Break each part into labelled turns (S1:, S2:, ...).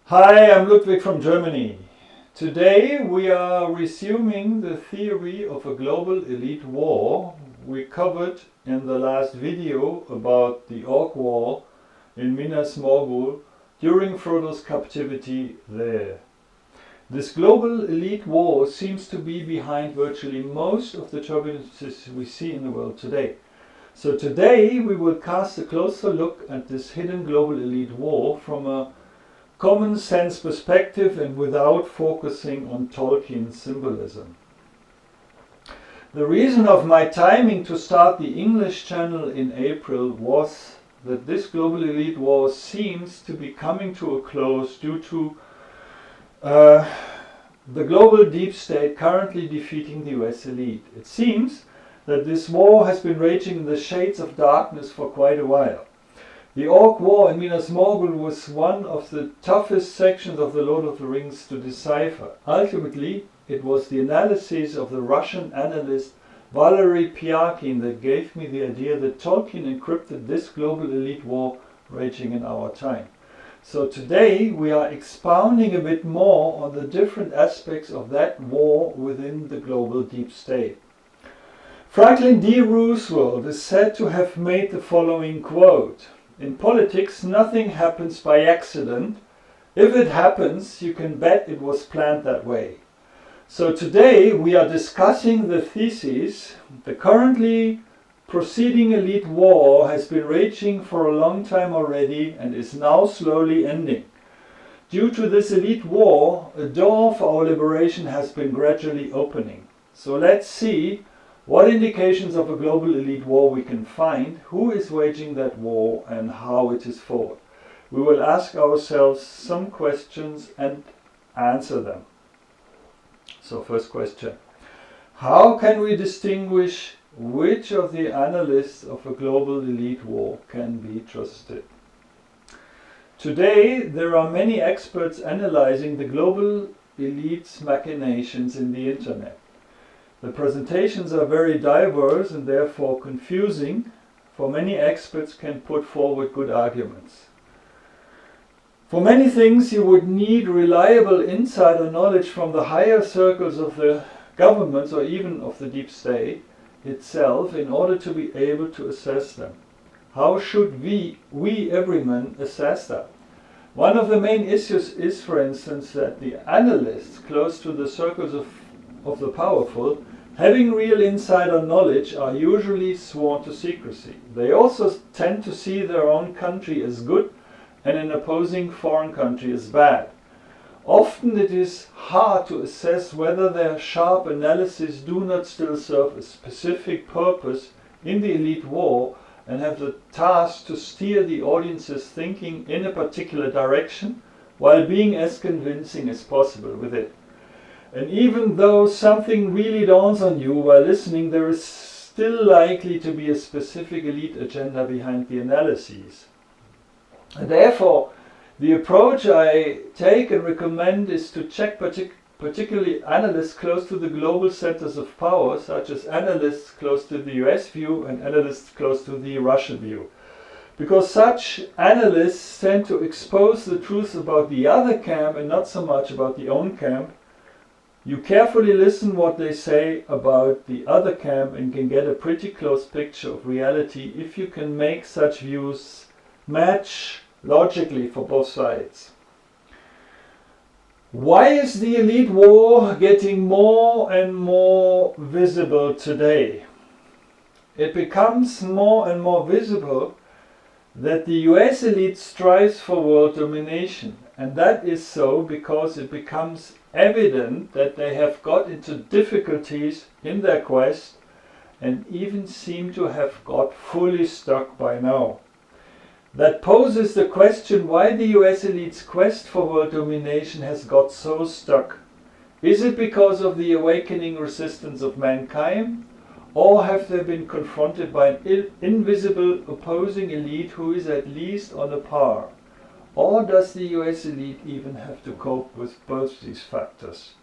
S1: Hi, I'm Ludwig from Germany. Today we are resuming the theory of a global elite war we covered in the last video about the Orc War in Minas Morgul during Frodo's captivity there. This global elite war seems to be behind virtually most of the turbulences we see in the world today. So today we will cast a closer look at this hidden global elite war from a common sense perspective and without focusing on Tolkien's symbolism. The reason of my timing to start the English channel in April was that this global elite war seems to be coming to a close due to the global deep state currently defeating the US elite. It seems that this war has been raging in the shades of darkness for quite a while. The Orc War in Minas Morgul was one of the toughest sections of the Lord of the Rings to decipher. Ultimately, it was the analysis of the Russian analyst Valery Piakin that gave me the idea that Tolkien encrypted this global elite war raging in our time. So today we are expounding a bit more on the different aspects of that war within the global deep state. Franklin D. Roosevelt is said to have made the following quote: "In politics, nothing happens by accident. If it happens, you can bet it was planned that way." So today we are discussing the thesis. The currently proceeding elite war has been raging for a long time already and is now slowly ending. Due to this elite war, a door for our liberation has been gradually opening. So let's see what indications of a global elite war we can find, who is waging that war, and how it is fought. We will ask ourselves some questions and answer them. So first question: how can we distinguish which of the analysts of a global elite war can be trusted? Today there are many experts analyzing the global elite's machinations in the internet. The presentations are very diverse and therefore confusing, for many experts can put forward good arguments. For many things you would need reliable insider knowledge from the higher circles of the governments or even of the deep state itself in order to be able to assess them. How should we everyman assess that? One of the main issues is, for instance, that the analysts close to the circles of the powerful, having real insider knowledge, are usually sworn to secrecy. They also tend to see their own country as good and an opposing foreign country as bad. Often it is hard to assess whether their sharp analysis do not still serve a specific purpose in the elite war and have the task to steer the audience's thinking in a particular direction while being as convincing as possible with it. And even though something really dawns on you while listening, there is still likely to be a specific elite agenda behind the analyses. And therefore, the approach I take and recommend is to check particularly analysts close to the global centers of power, such as analysts close to the US view and analysts close to the Russian view. Because such analysts tend to expose the truth about the other camp and not so much about the own camp. You carefully listen what they say about the other camp and can get a pretty close picture of reality if you can make such views match logically for both sides. Why is the elite war getting more and more visible today? It becomes more and more visible that the US elite strives for world domination, and that is so because it becomes evident that they have got into difficulties in their quest and even seem to have got fully stuck by now. That poses the question why the US elite's quest for world domination has got so stuck. Is it because of the awakening resistance of mankind? Or have they been confronted by an invisible opposing elite who is at least on a par? Or does the US elite even have to cope with both these factors?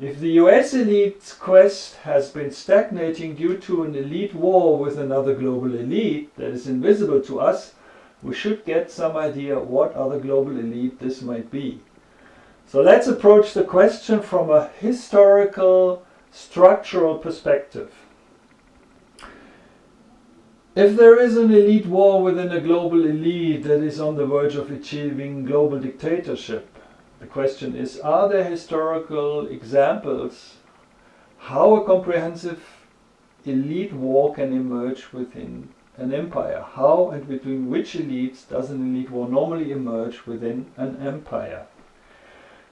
S1: If the US elite's quest has been stagnating due to an elite war with another global elite that is invisible to us, we should get some idea what other global elite this might be. So let's approach the question from a historical, structural perspective. If there is an elite war within a global elite that is on the verge of achieving global dictatorship, the question is, are there historical examples how a comprehensive elite war can emerge within an empire? How and between which elites does an elite war normally emerge within an empire?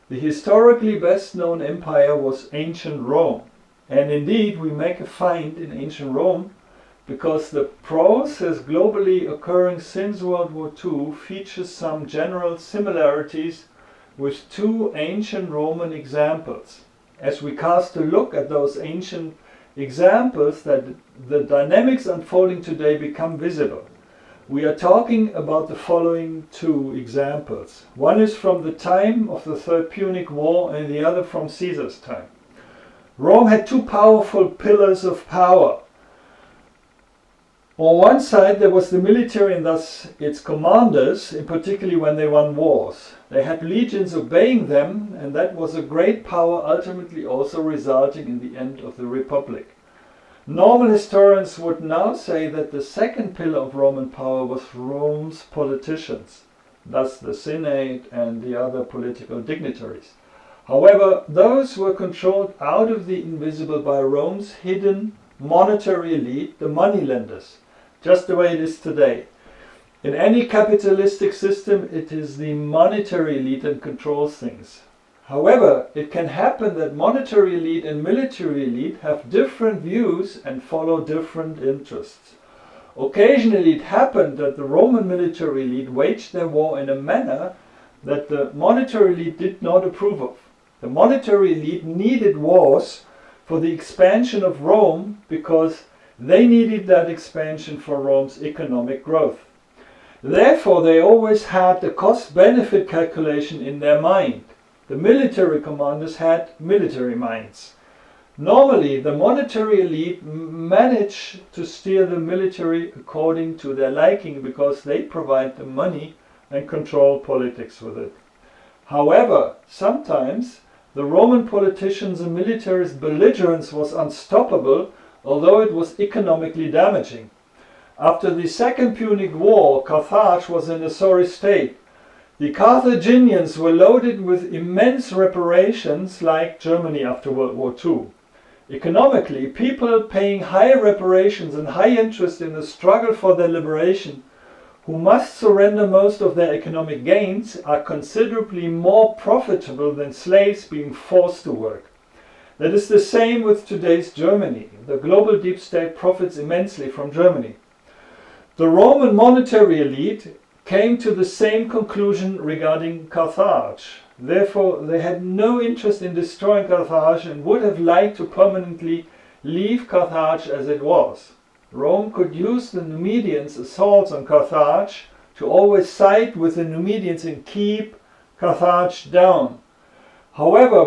S1: The historically best known empire was ancient Rome. And indeed we make a find in ancient Rome because the process globally occurring since World War II features some general similarities with two ancient Roman examples. As we cast a look at those ancient examples, that the dynamics unfolding today become visible. We are talking about the following two examples. One is from the time of the Third Punic War and the other from Caesar's time. Rome had two powerful pillars of power. On one side there was the military and thus its commanders, in particular when they won wars. They had legions obeying them, and that was a great power, ultimately also resulting in the end of the Republic. Normal historians would now say that the second pillar of Roman power was Rome's politicians, thus the Senate and the other political dignitaries. However, those were controlled out of the invisible by Rome's hidden monetary elite, the moneylenders, just the way it is today. In any capitalistic system, it is the monetary elite that controls things. However, it can happen that monetary elite and military elite have different views and follow different interests. Occasionally it happened that the Roman military elite waged their war in a manner that the monetary elite did not approve of. The monetary elite needed wars for the expansion of Rome because they needed that expansion for Rome's economic growth. Therefore, they always had the cost-benefit calculation in their mind. The military commanders had military minds. Normally, the monetary elite manage to steer the military according to their liking because they provide the money and control politics with it. However, sometimes the Roman politicians and military's belligerence was unstoppable, although it was economically damaging. After the Second Punic War, Carthage was in a sorry state. The Carthaginians were loaded with immense reparations like Germany after World War II. Economically, people paying high reparations and high interest in the struggle for their liberation, who must surrender most of their economic gains, are considerably more profitable than slaves being forced to work. That is the same with today's Germany. The global deep state profits immensely from Germany. The Roman monetary elite came to the same conclusion regarding Carthage. Therefore, they had no interest in destroying Carthage and would have liked to permanently leave Carthage as it was. Rome could use the Numidians' assaults on Carthage to always side with the Numidians and keep Carthage down. However,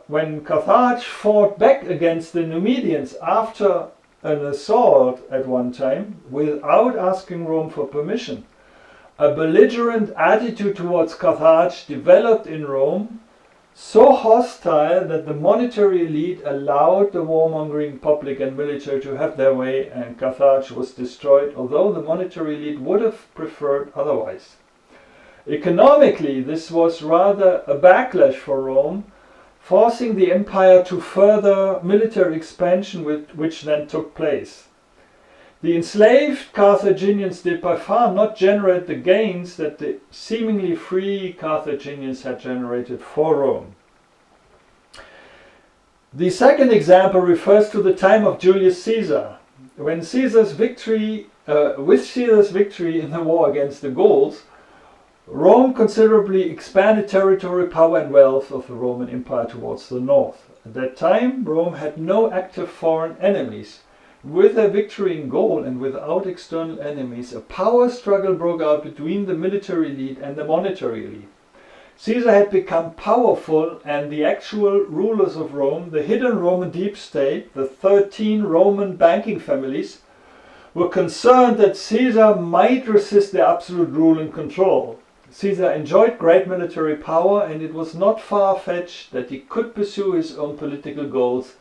S1: when Carthage fought back against the Numidians after an assault at one time, without asking Rome for permission, a belligerent attitude towards Carthage developed in Rome, so hostile that the monetary elite allowed the warmongering public and military to have their way, and Carthage was destroyed, although the monetary elite would have preferred otherwise. Economically, this was rather a backlash for Rome, forcing the empire to further military expansion which then took place. The enslaved Carthaginians did by far not generate the gains that the seemingly free Carthaginians had generated for Rome. The second example refers to the time of Julius Caesar. With Caesar's victory in the war against the Gauls, Rome considerably expanded territory, power and wealth of the Roman Empire towards the north. At that time, Rome had no active foreign enemies. With their victory in Gaul and without external enemies, a power struggle broke out between the military elite and the monetary elite. Caesar had become powerful, and the actual rulers of Rome, the hidden Roman deep state, the 13 Roman banking families, were concerned that Caesar might resist their absolute rule and control. Caesar enjoyed great military power, and it was not far-fetched that he could pursue his own political goals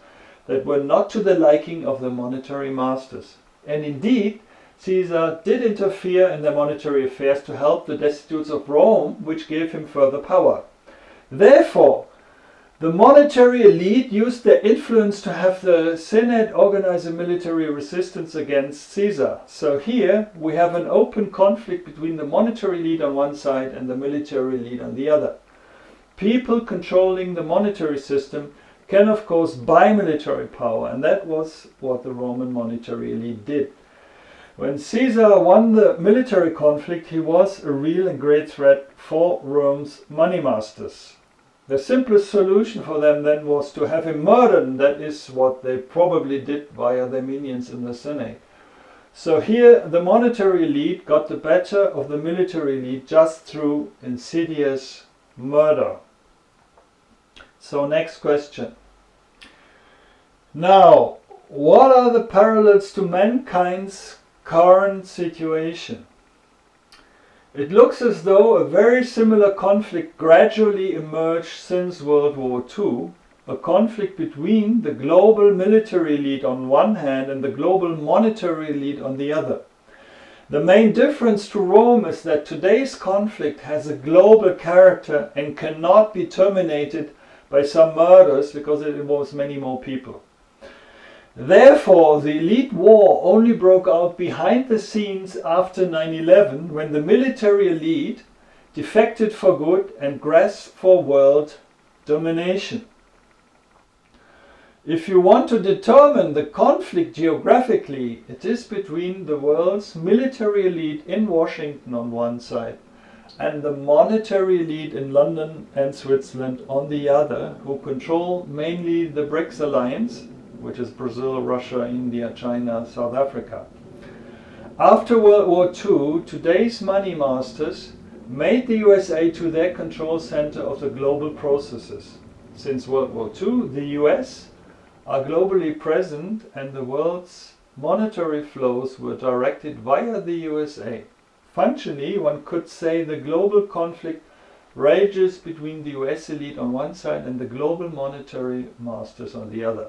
S1: that were not to the liking of the monetary masters. And indeed, Caesar did interfere in their monetary affairs to help the destitutes of Rome, which gave him further power. Therefore, the monetary elite used their influence to have the Senate organize a military resistance against Caesar. So here we have an open conflict between the monetary elite on one side and the military elite on the other. People controlling the monetary system can of course buy military power, and that was what the Roman monetary elite did. When Caesar won the military conflict, he was a real and great threat for Rome's money masters. The simplest solution for them then was to have him murdered, and that is what they probably did via their minions in the Senate. So here the monetary elite got the better of the military elite just through insidious murder. So next question. Now, what are the parallels to mankind's current situation? It looks as though a very similar conflict gradually emerged since World War II, a conflict between the global military elite on one hand and the global monetary elite on the other. The main difference to Rome is that today's conflict has a global character and cannot be terminated by some murders because it involves many more people. Therefore, the elite war only broke out behind the scenes after 9/11, when the military elite defected for good and grasped for world domination. If you want to determine the conflict geographically, it is between the world's military elite in Washington on one side and the monetary elite in London and Switzerland on the other, who control mainly the BRICS alliance, which is Brazil, Russia, India, China, South Africa. After World War II, today's money masters made the USA to their control center of the global processes. Since World War II, the US are globally present, and the world's monetary flows were directed via the USA. Functionally, one could say the global conflict rages between the US elite on one side and the global monetary masters on the other.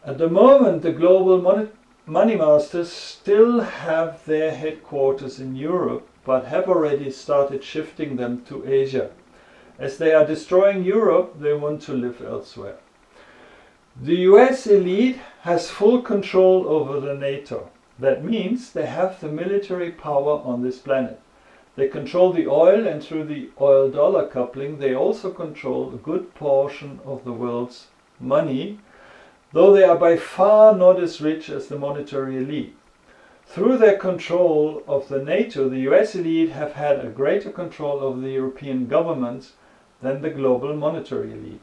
S1: At the moment, the global money masters still have their headquarters in Europe, but have already started shifting them to Asia. As they are destroying Europe, they want to live elsewhere. The US elite has full control over the NATO. That means they have the military power on this planet. They control the oil, and through the oil-dollar coupling, they also control a good portion of the world's money, though they are by far not as rich as the monetary elite. Through their control of the NATO, the US elite have had a greater control over the European governments than the global monetary elite.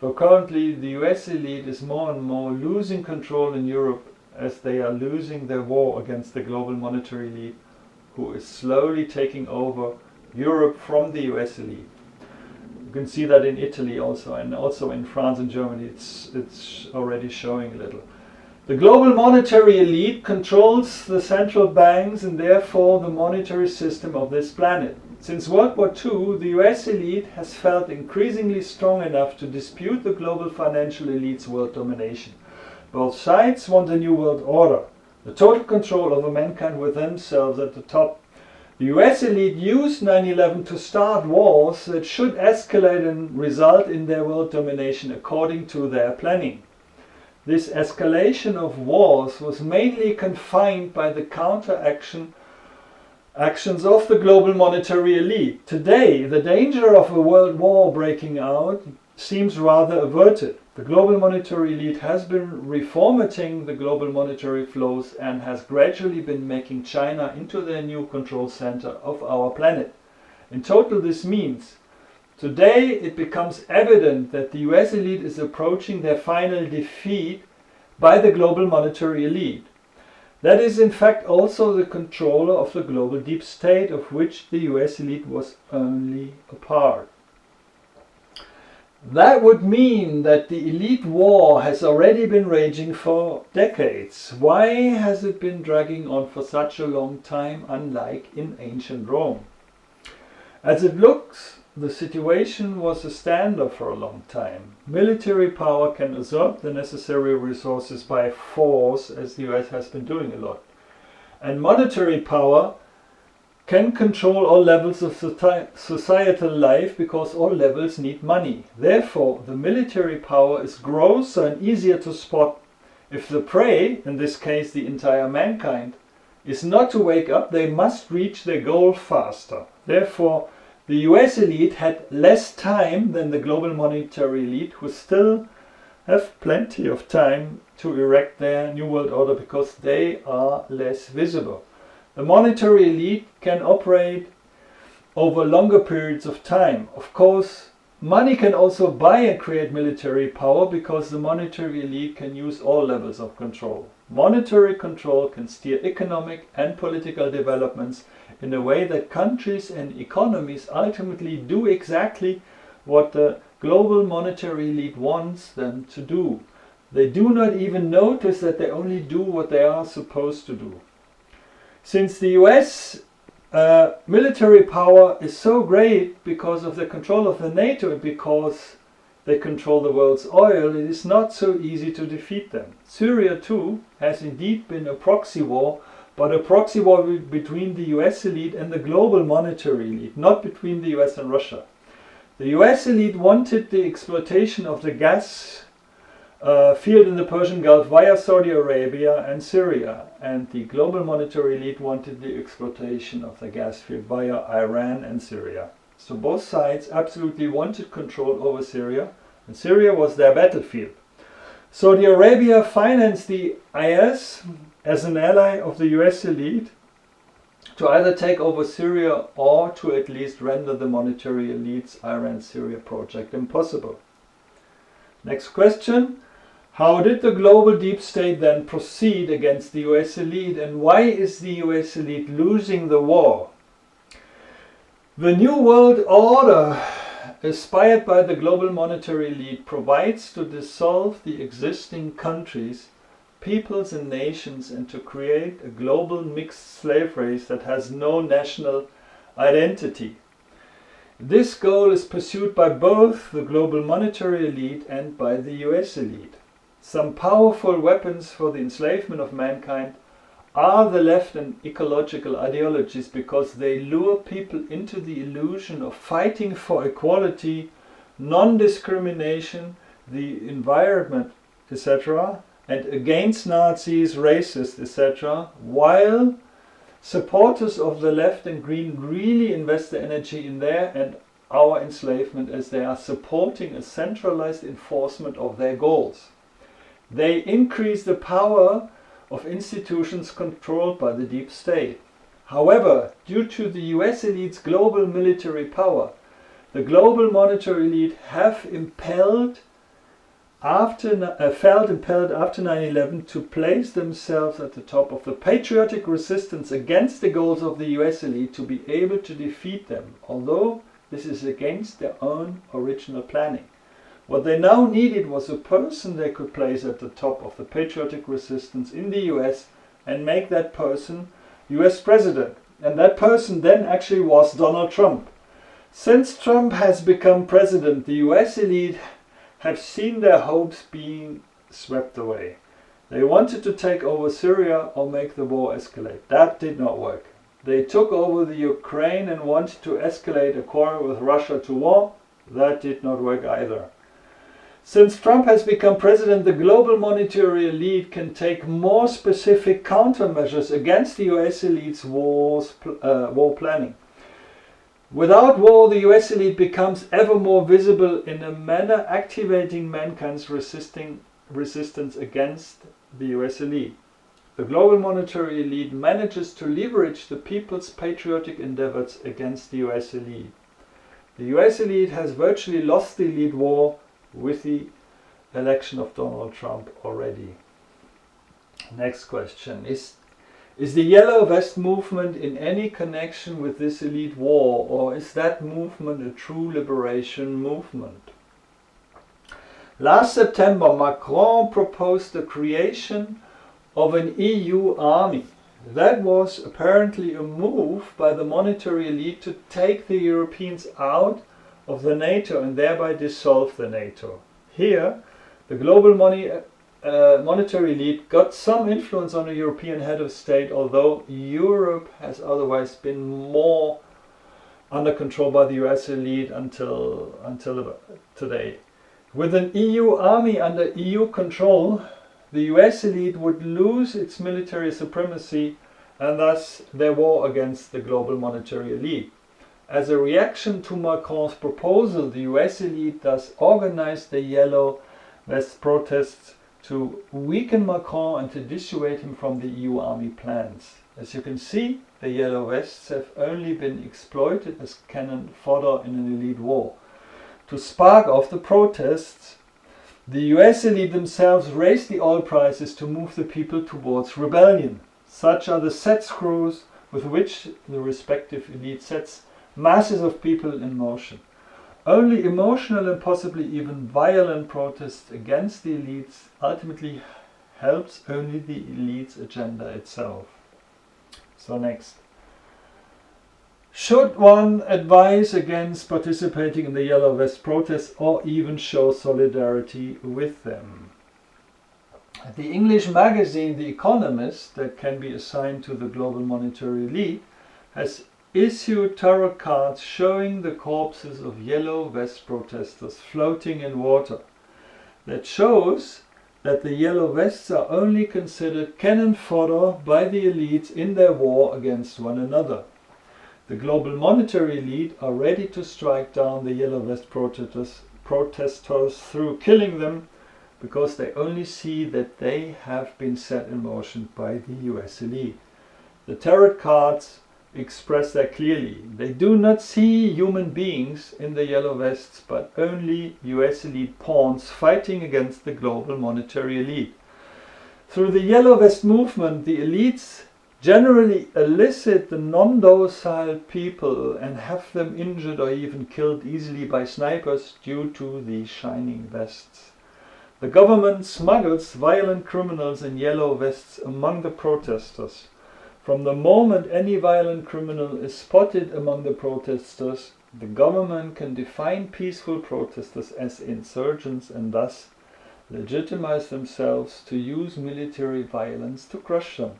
S1: So currently the US elite is more and more losing control in Europe, as they are losing their war against the global monetary elite, who is slowly taking over Europe from the US elite. You can see that in Italy also, and also in France and Germany it's already showing a little. The global monetary elite controls the central banks and therefore the monetary system of this planet. Since World War II, the US elite has felt increasingly strong enough to dispute the global financial elite's world domination. Both sides want a new world order, the total control over mankind with themselves at the top. The US elite used 9/11 to start wars that should escalate and result in their world domination according to their planning. This escalation of wars was mainly confined by the actions of the global monetary elite. Today, the danger of a world war breaking out seems rather averted. The global monetary elite has been reformatting the global monetary flows and has gradually been making China into their new control center of our planet. In total, this means today it becomes evident that the US elite is approaching their final defeat by the global monetary elite. That is in fact also the controller of the global deep state, of which the US elite was only a part. That would mean that the elite war has already been raging for decades. Why has it been dragging on for such a long time, unlike in ancient Rome? As it looks, the situation was a standoff for a long time. Military power can absorb the necessary resources by force, as the US has been doing a lot. And monetary power can control all levels of societal life because all levels need money. Therefore, the military power is grosser and easier to spot. If the prey, in this case the entire mankind, is not to wake up, they must reach their goal faster. Therefore, the US elite had less time than the global monetary elite, who still have plenty of time to erect their new world order because they are less visible. The monetary elite can operate over longer periods of time. Of course, money can also buy and create military power because the monetary elite can use all levels of control. Monetary control can steer economic and political developments in a way that countries and economies ultimately do exactly what the global monetary elite wants them to do. They do not even notice that they only do what they are supposed to do. Since the US military power is so great because of the control of the NATO and because they control the world's oil, it is not so easy to defeat them. Syria too has indeed been a proxy war, but a proxy war between the US elite and the global monetary elite, not between the US and Russia. The US elite wanted the exploitation of the gas field in the Persian Gulf via Saudi Arabia and Syria, and the global monetary elite wanted the exploitation of the gas field via Iran and Syria. So both sides absolutely wanted control over Syria, and Syria was their battlefield. Saudi Arabia financed the IS as an ally of the US elite to either take over Syria or to at least render the monetary elite's Iran-Syria project impossible. Next question. How did the global deep state then proceed against the US elite, and why is the US elite losing the war? The New World Order, inspired by the global monetary elite, provides to dissolve the existing countries, peoples and nations, and to create a global mixed slave race that has no national identity. This goal is pursued by both the global monetary elite and by the US elite. Some powerful weapons for the enslavement of mankind are the left and ecological ideologies because they lure people into the illusion of fighting for equality, non-discrimination, the environment, etc., and against Nazis, racists, etc., while supporters of the left and green really invest their energy in their and our enslavement as they are supporting a centralized enforcement of their goals. They increase the power of institutions controlled by the deep state. However, due to the US elite's global military power, the global monetary elite have felt impelled after 9/11 to place themselves at the top of the patriotic resistance against the goals of the US elite to be able to defeat them, although this is against their own original planning. What they now needed was a person they could place at the top of the patriotic resistance in the US and make that person US president. And that person then actually was Donald Trump. Since Trump has become president, the US elite have seen their hopes being swept away. They wanted to take over Syria or make the war escalate. That did not work. They took over the Ukraine and wanted to escalate a quarrel with Russia to war. That did not work either. Since Trump has become president, the global monetary elite can take more specific countermeasures against the US elite's war planning. Without war, the US elite becomes ever more visible in a manner activating mankind's resistance against the US elite. The global monetary elite manages to leverage the people's patriotic endeavors against the US elite. The US elite has virtually lost the elite war with the election of Donald Trump already. Next question. Is the Yellow Vest movement in any connection with this elite war, or is that movement a true liberation movement? Last September, Macron proposed the creation of an EU army. That was apparently a move by the monetary elite to take the Europeans out of the NATO and thereby dissolve the NATO. Here, the global monetary elite got some influence on a European head of state, although Europe has otherwise been more under control by the US elite until today. With an EU army under EU control, the US elite would lose its military supremacy and thus their war against the global monetary elite. As a reaction to Macron's proposal, the US elite thus organized the Yellow Vest protests to weaken Macron and to dissuade him from the EU army plans. As you can see, the Yellow Vests have only been exploited as cannon fodder in an elite war. To spark off the protests, the US elite themselves raised the oil prices to move the people towards rebellion. Such are the set screws with which the respective elite sets masses of people in motion. Only emotional and possibly even violent protests against the elites ultimately helps only the elite's agenda itself. So next. Should one advise against participating in the Yellow Vest protests or even show solidarity with them? The English magazine The Economist, that can be assigned to the global monetary elite, has issued tarot cards showing the corpses of Yellow Vest protesters floating in water. That shows that the Yellow Vests are only considered cannon fodder by the elites in their war against one another. The global monetary elite are ready to strike down the Yellow Vest protesters through killing them, because they only see that they have been set in motion by the US elite. The tarot cards express that clearly. They do not see human beings in the Yellow Vests, but only US elite pawns fighting against the global monetary elite. Through the Yellow Vest movement, the elites generally elicit the non-docile people and have them injured or even killed easily by snipers due to these shining vests. The government smuggles violent criminals in yellow vests among the protesters. From the moment any violent criminal is spotted among the protesters, the government can define peaceful protesters as insurgents and thus legitimize themselves to use military violence to crush them.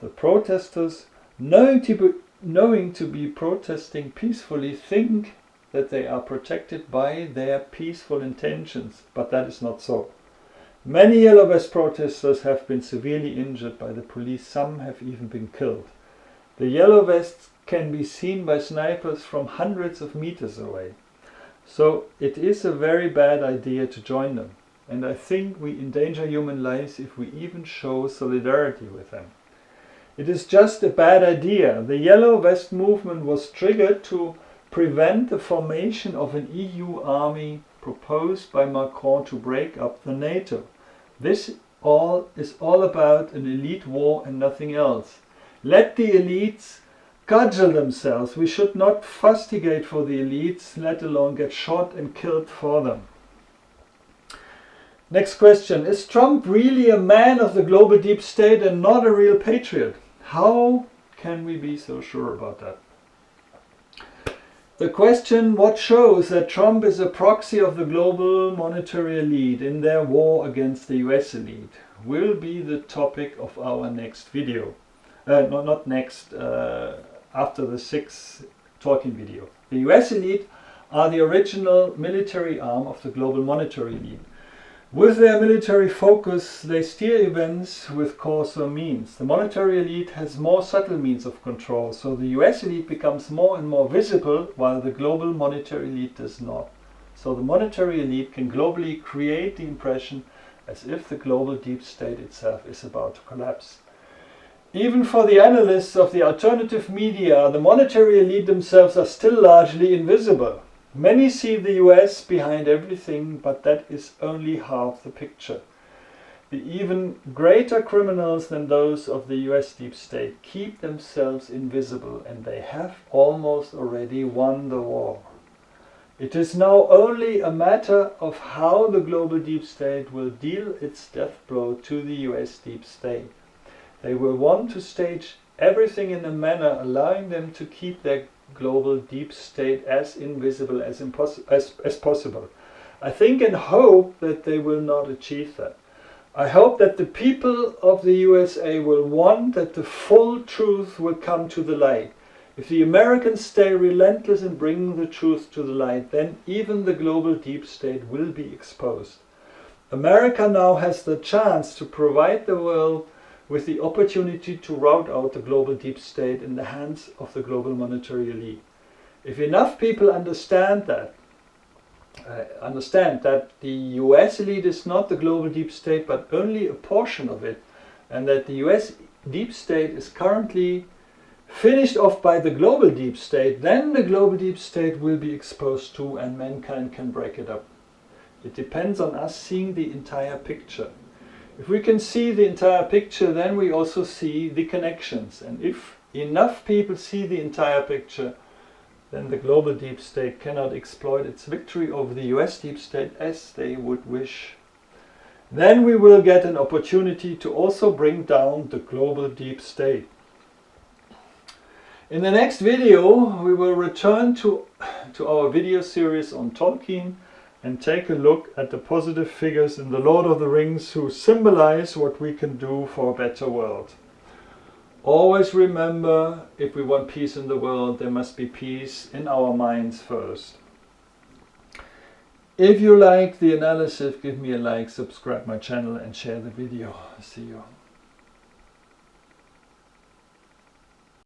S1: The protesters, knowing to be protesting peacefully, think that they are protected by their peaceful intentions, but that is not so. Many Yellow Vest protesters have been severely injured by the police, some have even been killed. The Yellow Vests can be seen by snipers from hundreds of meters away. So it is a very bad idea to join them, and I think we endanger human lives if we even show solidarity with them. It is just a bad idea. The Yellow Vest movement was triggered to prevent the formation of an EU army proposed by Macron to break up the NATO. This is all about an elite war and nothing else. Let the elites cudgel themselves. We should not fustigate for the elites, let alone get shot and killed for them. Next question. Is Trump really a man of the global deep state and not a real patriot? How can we be so sure about that? The question, what shows that Trump is a proxy of the global monetary elite in their war against the US elite, will be the topic of our next video. Not next, after the 6th talking video. The US elite are the original military arm of the global monetary elite. With their military focus, they steer events with coarser means. The monetary elite has more subtle means of control, so the US elite becomes more and more visible, while the global monetary elite does not. So the monetary elite can globally create the impression as if the global deep state itself is about to collapse. Even for the analysts of the alternative media, the monetary elite themselves are still largely invisible. Many see the US behind everything, but that is only half the picture. The even greater criminals than those of the US deep state keep themselves invisible, and they have almost already won the war. It is now only a matter of how the global deep state will deal its death blow to the US deep state. They will want to stage everything in a manner allowing them to keep their global deep state as invisible as possible. I think and hope that they will not achieve that. I hope that the people of the USA will want that the full truth will come to the light. If the Americans stay relentless in bringing the truth to the light, then even the global deep state will be exposed. America now has the chance to provide the world with the opportunity to rout out the global deep state in the hands of the global monetary elite. If enough people understand that the US elite is not the global deep state but only a portion of it, and that the US deep state is currently finished off by the global deep state, then the global deep state will be exposed too and mankind can break it up. It depends on us seeing the entire picture. If we can see the entire picture, then we also see the connections. And if enough people see the entire picture, then the global deep state cannot exploit its victory over the US deep state as they would wish. Then we will get an opportunity to also bring down the global deep state. In the next video, we will return to our video series on Tolkien and take a look at the positive figures in The Lord of the Rings who symbolize what we can do for a better world. Always remember, if we want peace in the world, there must be peace in our minds first. If you like the analysis, give me a like, subscribe my channel and share the video. See you.